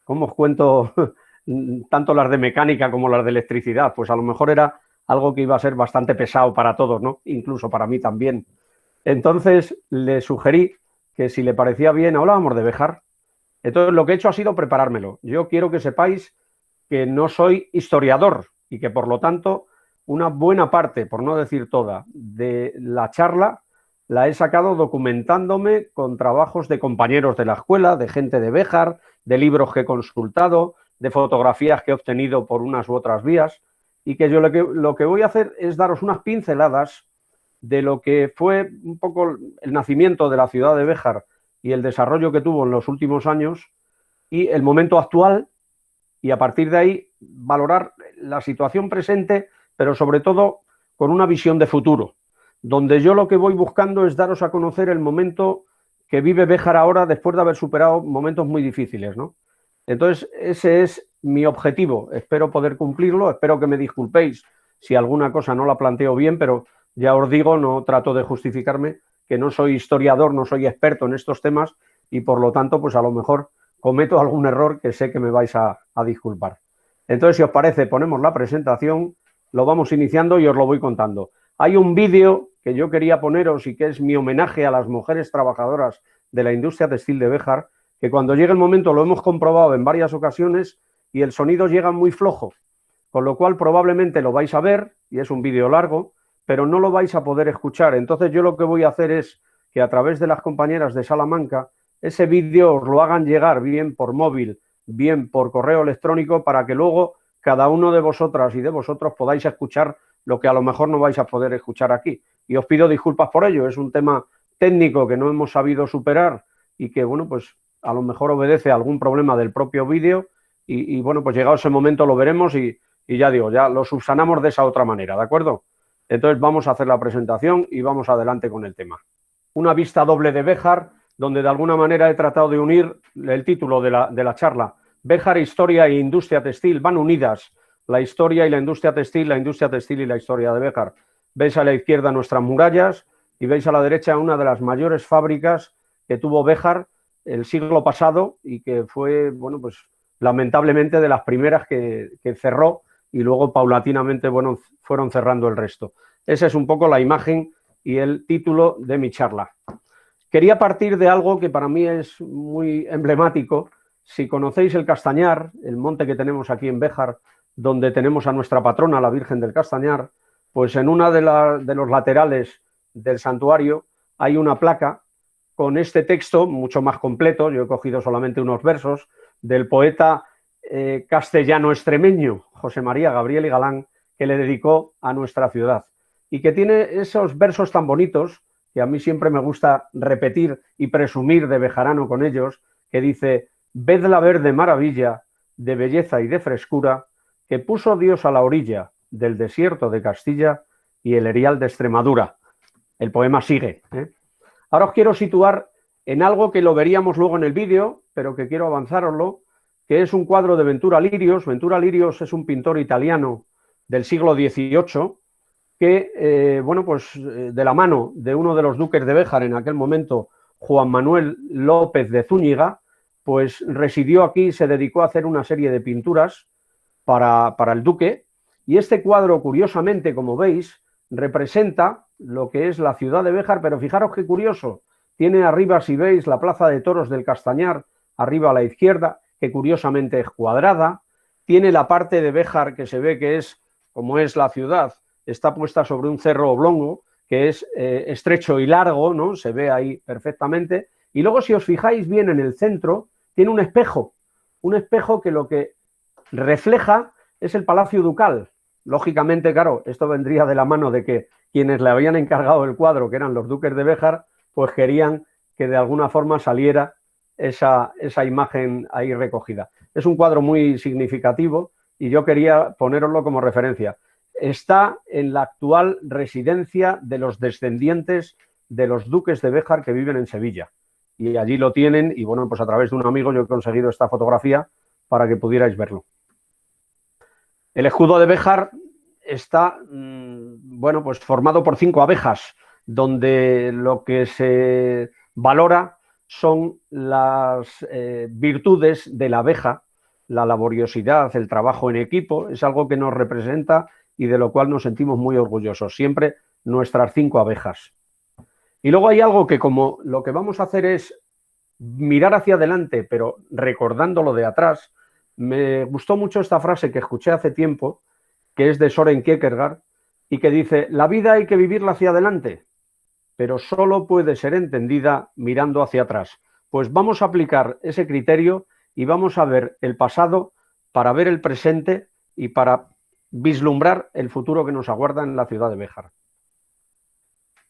¿cómo os cuento tanto las de mecánica como las de electricidad? Pues a lo mejor era algo que iba a ser bastante pesado para todos, ¿no? Incluso para mí también. Entonces le sugerí que si le parecía bien, hablábamos de Béjar. Entonces lo que he hecho ha sido preparármelo. Yo quiero que sepáis que no soy historiador y que por lo tanto una buena parte, por no decir toda, de la charla la he sacado documentándome con trabajos de compañeros de la escuela, de gente de Béjar, de libros que he consultado, de fotografías que he obtenido por unas u otras vías, y que yo lo que voy a hacer es daros unas pinceladas de lo que fue un poco el nacimiento de la ciudad de Béjar y el desarrollo que tuvo en los últimos años y el momento actual, y a partir de ahí valorar la situación presente, pero sobre todo con una visión de futuro, donde yo lo que voy buscando es daros a conocer el momento que vive Béjar ahora después de haber superado momentos muy difíciles, ¿no? Entonces, ese es mi objetivo. Espero poder cumplirlo, espero que me disculpéis si alguna cosa no la planteo bien, pero ya os digo, no trato de justificarme, que no soy historiador, no soy experto en estos temas y por lo tanto, pues a lo mejor cometo algún error que sé que me vais a disculpar. Entonces, si os parece, ponemos la presentación, lo vamos iniciando y os lo voy contando. Hay un vídeo que yo quería poneros y que es mi homenaje a las mujeres trabajadoras de la industria textil de Béjar, que cuando llegue el momento lo hemos comprobado en varias ocasiones y el sonido llega muy flojo, con lo cual probablemente lo vais a ver, y es un vídeo largo, pero no lo vais a poder escuchar. Entonces yo lo que voy a hacer es que a través de las compañeras de Salamanca, ese vídeo os lo hagan llegar bien por móvil, bien por correo electrónico, para que luego cada uno de vosotras y de vosotros podáis escuchar lo que a lo mejor no vais a poder escuchar aquí. Y os pido disculpas por ello, es un tema técnico que no hemos sabido superar y que, bueno, pues a lo mejor obedece a algún problema del propio vídeo y bueno, pues llegado ese momento lo veremos y ya digo, ya lo subsanamos de esa otra manera, ¿de acuerdo? Entonces vamos a hacer la presentación y vamos adelante con el tema. Una vista doble de Béjar, donde de alguna manera he tratado de unir el título de la charla. Béjar, historia e industria textil van unidas. La historia y la industria textil y la historia de Béjar. Veis a la izquierda nuestras murallas y veis a la derecha una de las mayores fábricas que tuvo Béjar el siglo pasado y que fue, bueno, pues lamentablemente de las primeras que cerró y luego paulatinamente, bueno, fueron cerrando el resto. Esa es un poco la imagen y el título de mi charla. Quería partir de algo que para mí es muy emblemático. Si conocéis el Castañar, el monte que tenemos aquí en Béjar, donde tenemos a nuestra patrona, la Virgen del Castañar, pues en una de los laterales del santuario hay una placa con este texto mucho más completo. Yo he cogido solamente unos versos del poeta castellano-extremeño José María Gabriel y Galán, que le dedicó a nuestra ciudad y que tiene esos versos tan bonitos que a mí siempre me gusta repetir y presumir de bejarano con ellos, que dice: ved la verde maravilla de belleza y de frescura que puso Dios a la orilla del desierto de Castilla y el erial de Extremadura. El poema sigue, ¿eh? Ahora os quiero situar en algo que lo veríamos luego en el vídeo, pero que quiero avanzároslo, que es un cuadro de Ventura Lirios. Ventura Lirios es un pintor italiano del siglo XVIII que, bueno, pues de la mano de uno de los duques de Béjar en aquel momento, Juan Manuel López de Zúñiga, pues residió aquí y se dedicó a hacer una serie de pinturas para el duque. Y este cuadro, curiosamente, como veis, representa lo que es la ciudad de Béjar, pero fijaros qué curioso, tiene arriba, si veis, la plaza de toros del Castañar, arriba a la izquierda, que curiosamente es cuadrada, tiene la parte de Béjar que se ve que es, como es la ciudad, está puesta sobre un cerro oblongo, que es estrecho y largo, ¿no? Se ve ahí perfectamente, y luego si os fijáis bien en el centro, tiene un espejo que lo que refleja es el Palacio Ducal. Lógicamente, claro, esto vendría de la mano de que quienes le habían encargado el cuadro, que eran los duques de Béjar, pues querían que de alguna forma saliera esa imagen ahí recogida. Es un cuadro muy significativo y yo quería poneroslo como referencia. Está en la actual residencia de los descendientes de los duques de Béjar que viven en Sevilla. Y allí lo tienen y, bueno, pues a través de un amigo yo he conseguido esta fotografía para que pudierais verlo. El escudo de Béjar está, bueno, pues formado por 5 abejas, donde lo que se valora son las virtudes de la abeja, la laboriosidad, el trabajo en equipo, es algo que nos representa y de lo cual nos sentimos muy orgullosos. Siempre nuestras 5 abejas. Y luego hay algo que, como lo que vamos a hacer es mirar hacia adelante, pero recordando lo de atrás, me gustó mucho esta frase que escuché hace tiempo, que es de Søren Kierkegaard, y que dice: la vida hay que vivirla hacia adelante, pero solo puede ser entendida mirando hacia atrás. Pues vamos a aplicar ese criterio y vamos a ver el pasado para ver el presente y para vislumbrar el futuro que nos aguarda en la ciudad de Béjar.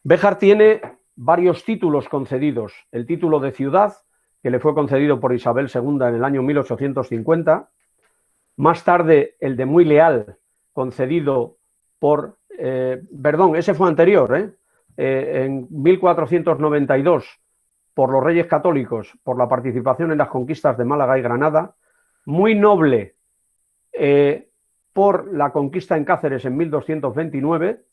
Béjar tiene varios títulos concedidos. El título de ciudad, que le fue concedido por Isabel II en el año 1850. Más tarde, el de muy leal, concedido por... perdón, ese fue anterior, en 1492, por los Reyes Católicos, por la participación en las conquistas de Málaga y Granada. Muy noble, por la conquista en Cáceres en 1229,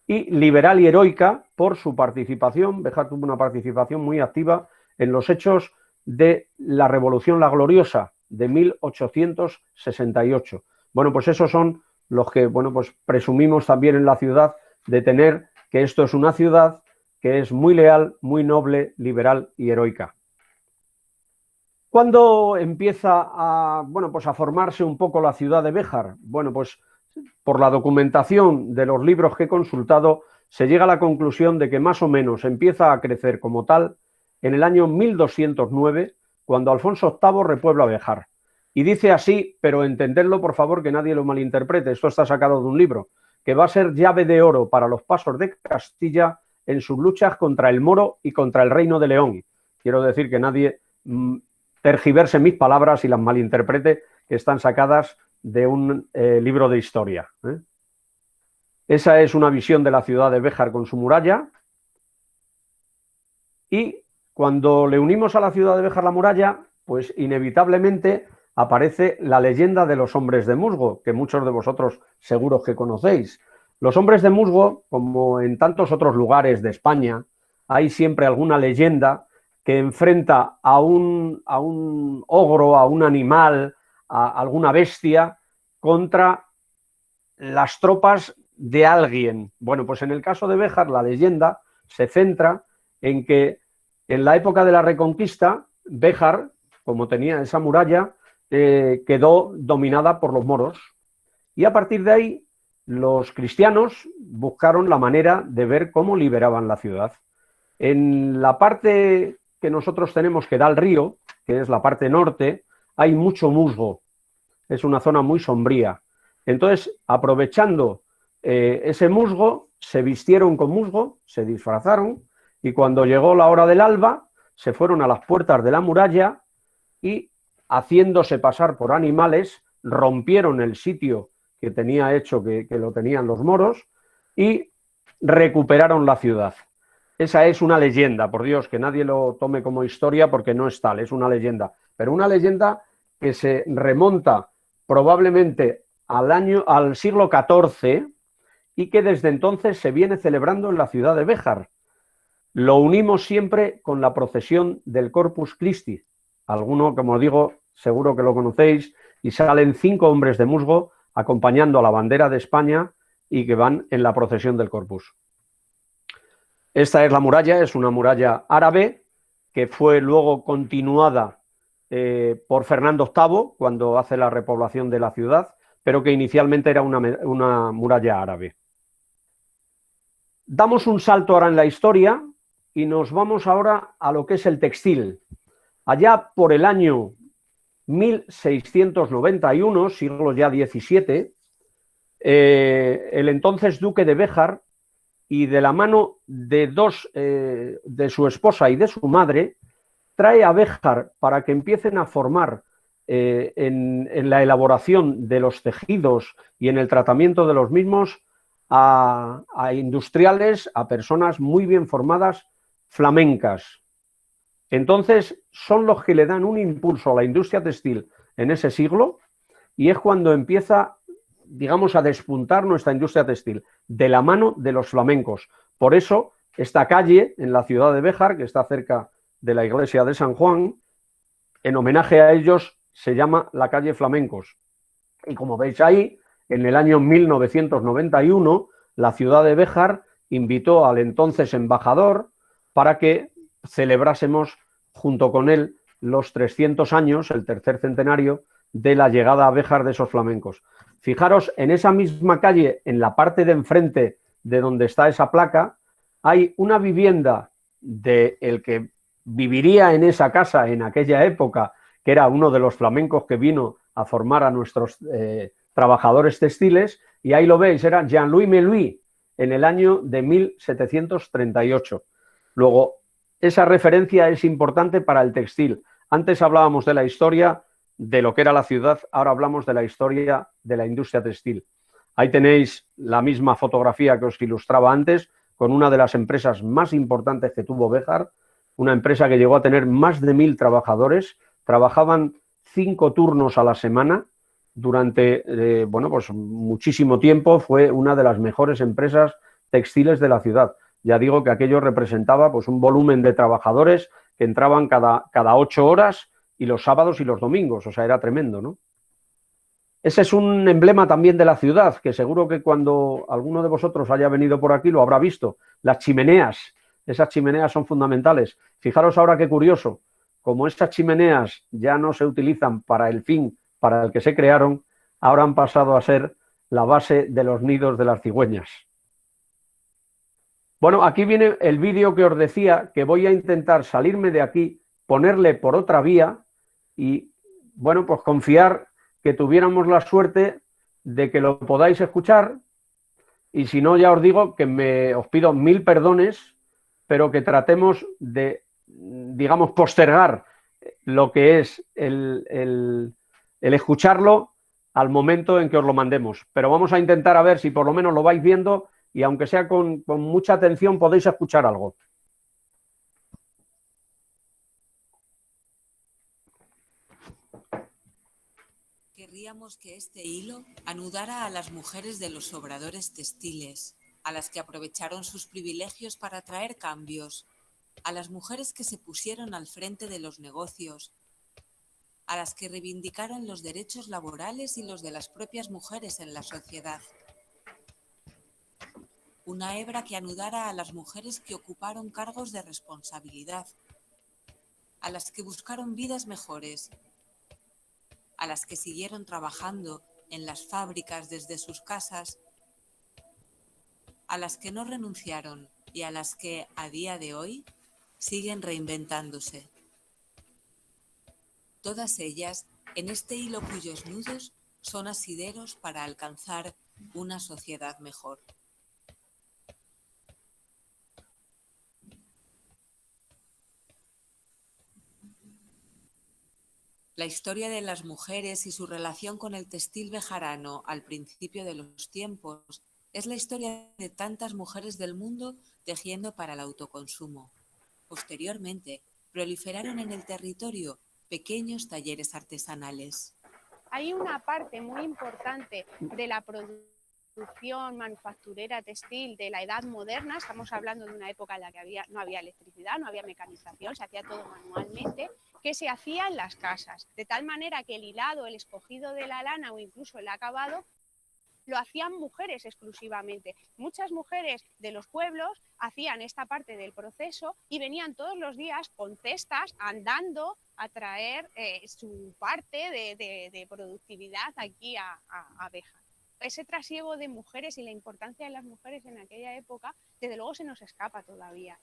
y liberal y heroica por su participación. Béjar tuvo una participación muy activa en los hechos de la Revolución La Gloriosa de 1868. Bueno, pues esos son los que, bueno, pues presumimos también en la ciudad de tener, que esto es una ciudad que es muy leal, muy noble, liberal y heroica. ¿Cuándo empieza a, bueno, pues a formarse un poco la ciudad de Béjar? Bueno, pues por la documentación de los libros que he consultado, se llega a la conclusión de que más o menos empieza a crecer como tal en el año 1209, cuando Alfonso VIII repuebla Béjar. Y dice así, pero entendedlo por favor, que nadie lo malinterprete, esto está sacado de un libro, que va a ser llave de oro para los pasos de Castilla en sus luchas contra el moro y contra el Reino de León. Quiero decir que nadie tergiverse mis palabras y las malinterprete, que están sacadas de un libro de historia. Esa es una visión de la ciudad de Béjar con su muralla. Y cuando le unimos a la ciudad de Béjar la muralla, pues inevitablemente aparece la leyenda de los hombres de musgo, que muchos de vosotros seguros que conocéis. Los hombres de musgo, como en tantos otros lugares de España, hay siempre alguna leyenda que enfrenta a un ogro, a un animal, a alguna bestia, contra las tropas de alguien. Bueno, pues en el caso de Béjar, la leyenda se centra en que en la época de la Reconquista, Béjar, como tenía esa muralla, quedó dominada por los moros. Y a partir de ahí, los cristianos buscaron la manera de ver cómo liberaban la ciudad. En la parte que nosotros tenemos que da al río, que es la parte norte, hay mucho musgo. Es una zona muy sombría. Entonces, aprovechando ese musgo, se vistieron con musgo, se disfrazaron, y cuando llegó la hora del alba, se fueron a las puertas de la muralla y, haciéndose pasar por animales, rompieron el sitio que tenía hecho, que lo tenían los moros, y recuperaron la ciudad. Esa es una leyenda, por Dios, que nadie lo tome como historia, porque no es tal, es una leyenda. Pero una leyenda que se remonta probablemente al siglo XIV y que desde entonces se viene celebrando en la ciudad de Béjar. Lo unimos siempre con la procesión del Corpus Christi. Alguno, como digo, seguro que lo conocéis, y salen 5 hombres de musgo acompañando a la bandera de España y que van en la procesión del Corpus. Esta es la muralla, es una muralla árabe que fue luego continuada por Fernando VIII cuando hace la repoblación de la ciudad, pero que inicialmente era una muralla árabe. Damos un salto ahora en la historia y nos vamos ahora a lo que es el textil. Allá por el año 1691, siglo ya XVII, el entonces duque de Béjar, y de la mano de de su esposa y de su madre, trae a Béjar para que empiecen a formar en la elaboración de los tejidos y en el tratamiento de los mismos a industriales, a personas muy bien formadas, flamencas. Entonces son los que le dan un impulso a la industria textil en ese siglo, y es cuando empieza, digamos, a despuntar nuestra industria textil, de la mano de los flamencos. Por eso, esta calle en la ciudad de Béjar, que está cerca de la iglesia de San Juan. En homenaje a ellos se llama la calle Flamencos. Y como veis ahí, en el año 1991, la ciudad de Béjar invitó al entonces embajador para que celebrásemos junto con él los 300 años, el tercer centenario, de la llegada a Béjar de esos flamencos. Fijaros, en esa misma calle, en la parte de enfrente de donde está esa placa, hay una vivienda del que viviría en esa casa en aquella época, que era uno de los flamencos que vino a formar a nuestros trabajadores textiles, y ahí lo veis, era Jean-Louis Meluy, en el año de 1738. Luego, esa referencia es importante para el textil. Antes hablábamos de la historia de lo que era la ciudad, ahora hablamos de la historia de la industria textil. Ahí tenéis la misma fotografía que os ilustraba antes, con una de las empresas más importantes que tuvo Béjar, una empresa que llegó a tener más de 1000 trabajadores, trabajaban 5 turnos a la semana durante pues muchísimo tiempo, fue una de las mejores empresas textiles de la ciudad. Ya digo que aquello representaba pues un volumen de trabajadores que entraban cada 8 horas y los sábados y los domingos, o sea, era tremendo, ¿no? Ese es un emblema también de la ciudad, que seguro que cuando alguno de vosotros haya venido por aquí lo habrá visto. Las chimeneas, esas chimeneas son fundamentales. Fijaros ahora qué curioso, como estas chimeneas ya no se utilizan para el fin para el que se crearon, ahora han pasado a ser la base de los nidos de las cigüeñas. Bueno, aquí viene el vídeo que os decía, que voy a intentar salirme de aquí, ponerle por otra vía y, bueno, pues confiar que tuviéramos la suerte de que lo podáis escuchar, y si no, ya os digo que os pido 1000 perdones, pero que tratemos de, digamos, postergar lo que es el escucharlo al momento en que os lo mandemos. Pero vamos a intentar a ver si por lo menos lo vais viendo y aunque sea con mucha atención podéis escuchar algo. Querríamos que este hilo anudara a las mujeres de los obradores textiles, a las que aprovecharon sus privilegios para traer cambios, a las mujeres que se pusieron al frente de los negocios, a las que reivindicaron los derechos laborales y los de las propias mujeres en la sociedad. Una hebra que anudara a las mujeres que ocuparon cargos de responsabilidad, a las que buscaron vidas mejores, a las que siguieron trabajando en las fábricas desde sus casas, a las que no renunciaron y a las que, a día de hoy, siguen reinventándose. Todas ellas en este hilo cuyos nudos son asideros para alcanzar una sociedad mejor. La historia de las mujeres y su relación con el textil bejarano al principio de los tiempos es la historia de tantas mujeres del mundo tejiendo para el autoconsumo. Posteriormente, proliferaron en el territorio pequeños talleres artesanales. Hay una parte muy importante de la producción manufacturera textil de la edad moderna, estamos hablando de una época en la que no había electricidad, no había mecanización, se hacía todo manualmente, que se hacía en las casas, de tal manera que el hilado, el escogido de la lana o incluso el acabado lo hacían mujeres exclusivamente. Muchas mujeres de los pueblos hacían esta parte del proceso y venían todos los días con cestas andando a traer su parte de productividad aquí a Béjar. Ese trasiego de mujeres y la importancia de las mujeres en aquella época, desde luego se nos escapa todavía.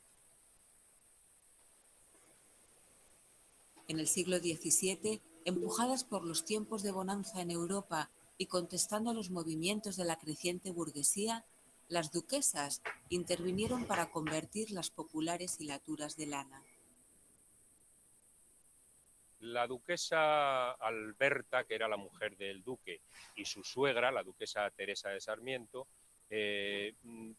En el siglo XVII, empujadas por los tiempos de bonanza en Europa y contestando a los movimientos de la creciente burguesía, las duquesas intervinieron para convertir las populares hilaturas de lana. La duquesa Alberta, que era la mujer del duque, y su suegra, la duquesa Teresa de Sarmiento,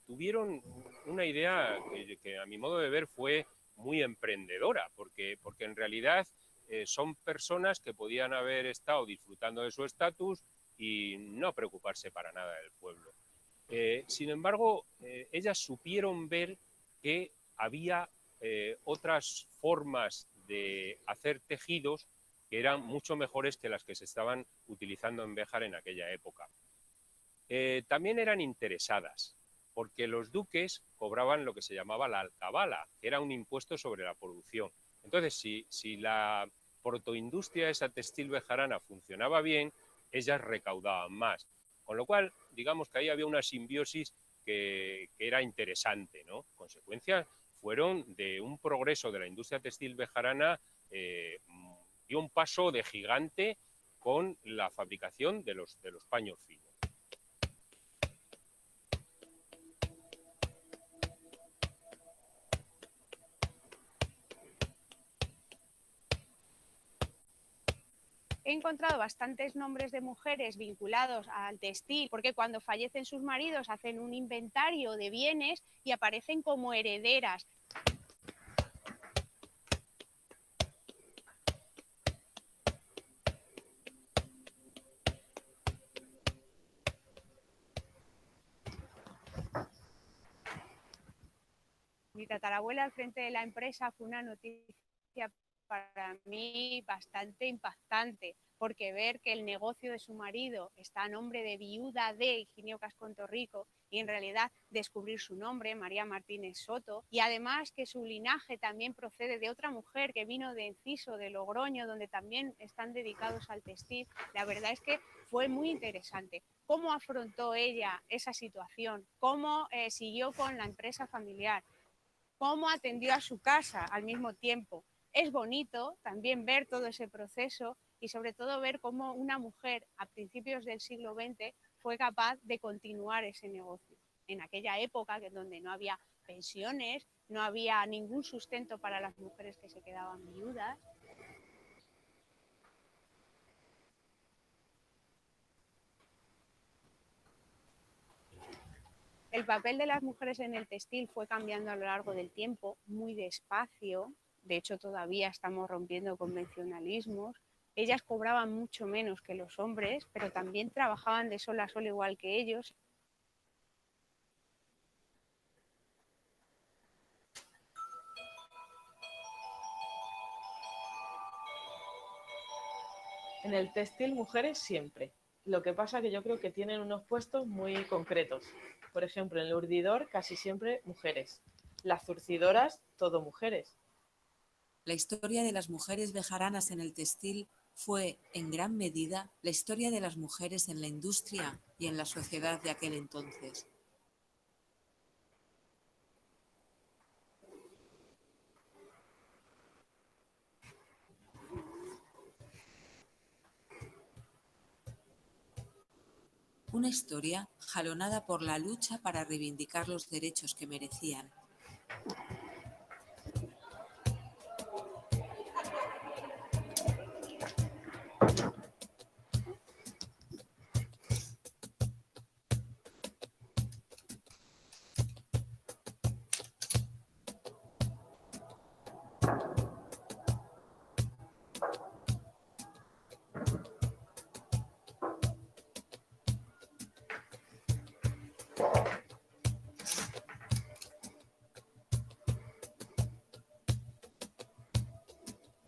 tuvieron una idea que a mi modo de ver fue muy emprendedora, porque en realidad son personas que podían haber estado disfrutando de su estatus y no preocuparse para nada del pueblo. Sin embargo, ellas supieron ver que había otras formas de hacer tejidos que eran mucho mejores que las que se estaban utilizando en Béjar en aquella época. También eran interesadas, porque los duques cobraban lo que se llamaba la alcabala, que era un impuesto sobre la producción. Entonces, si la protoindustria esa textil bejarana funcionaba bien, ellas recaudaban más. Con lo cual, digamos que ahí había una simbiosis que era interesante, ¿no? Consecuencias fueron de un progreso de la industria textil bejarana, dio un paso de gigante con la fabricación de los paños finos. He encontrado bastantes nombres de mujeres vinculados al textil, porque cuando fallecen sus maridos hacen un inventario de bienes y aparecen como herederas. Mi tatarabuela al frente de la empresa fue una noticia para mí bastante impactante, porque ver que el negocio de su marido está a nombre de viuda de Higinio Cascón Torrico y en realidad descubrir su nombre, María Martínez Soto, y además que su linaje también procede de otra mujer que vino de Enciso, de Logroño, donde también están dedicados al textil, la verdad es que fue muy interesante. ¿Cómo afrontó ella esa situación? ¿Cómo siguió con la empresa familiar? ¿Cómo atendió a su casa al mismo tiempo? Es bonito también ver todo ese proceso y sobre todo ver cómo una mujer a principios del siglo XX fue capaz de continuar ese negocio. En aquella época donde no había pensiones, no había ningún sustento para las mujeres que se quedaban viudas. El papel de las mujeres en el textil fue cambiando a lo largo del tiempo, muy despacio. De hecho, todavía estamos rompiendo convencionalismos. Ellas cobraban mucho menos que los hombres, pero también trabajaban de sol a sol igual que ellos. En el textil, mujeres siempre. Lo que pasa que yo creo que tienen unos puestos muy concretos. Por ejemplo, en el urdidor casi siempre mujeres. Las zurcidoras, todo mujeres. La historia de las mujeres bejaranas en el textil fue, en gran medida, la historia de las mujeres en la industria y en la sociedad de aquel entonces. Una historia jalonada por la lucha para reivindicar los derechos que merecían.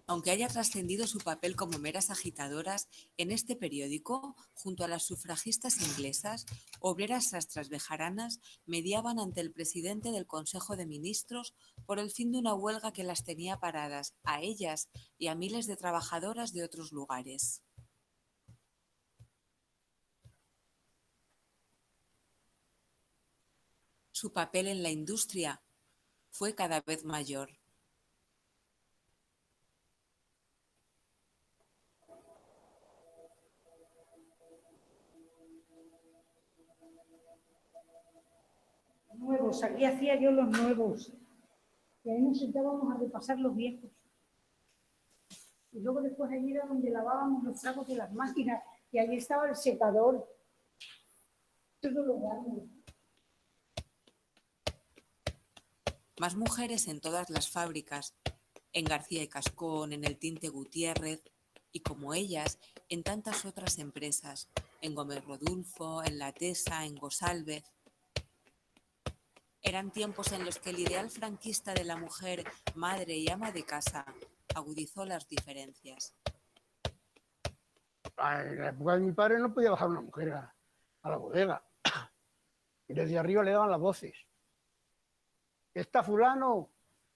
Aunque haya trascendido su papel como meras agitadoras, en este periódico, junto a las sufragistas inglesas, obreras sastras bejaranas mediaban ante el presidente del Consejo de Ministros por el fin de una huelga que las tenía paradas a ellas y a miles de trabajadoras de otros lugares. Su papel en la industria fue cada vez mayor. Nuevos, aquí hacía yo los nuevos y ahí nos sentábamos a repasar los viejos y luego después allí era donde lavábamos los trapos de las máquinas y allí estaba el secador, todo lo grande. Más mujeres en todas las fábricas, en García y Cascón, en el Tinte Gutiérrez y como ellas en tantas otras empresas, en Gómez Rodulfo, en La Tesa, en Gosalvez. Eran tiempos en los que el ideal franquista de la mujer, madre y ama de casa, agudizó las diferencias. En la época de mi padre no podía bajar una mujer a la bodega. Y desde arriba le daban las voces. Está fulano,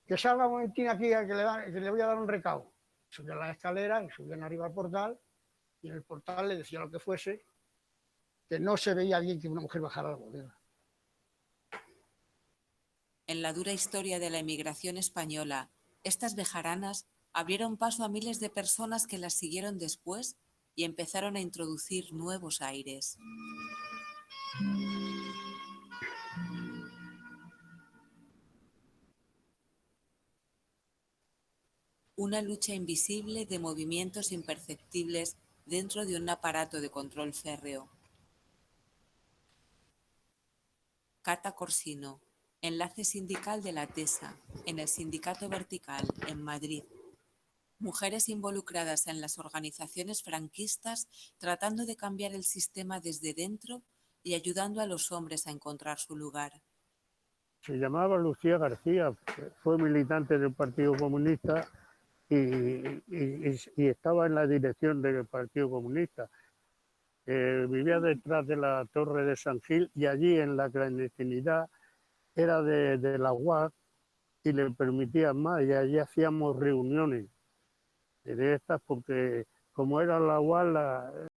que salga un momentín aquí, que le voy a dar un recado. Subían las escaleras y subían arriba al portal, y en el portal le decía lo que fuese, que no se veía bien que una mujer bajara a la bodega. En la dura historia de la emigración española, estas bejaranas abrieron paso a miles de personas que las siguieron después y empezaron a introducir nuevos aires. Una lucha invisible de movimientos imperceptibles dentro de un aparato de control férreo. Cata Corsino, enlace sindical de la TESA, en el Sindicato Vertical, en Madrid. Mujeres involucradas en las organizaciones franquistas tratando de cambiar el sistema desde dentro y ayudando a los hombres a encontrar su lugar. Se llamaba Lucía García, fue militante del Partido Comunista y estaba en la dirección del Partido Comunista. Vivía detrás de la Torre de San Gil y allí en la clandestinidad era de la UAC y le permitían más y allí hacíamos reuniones de estas porque como era la UAC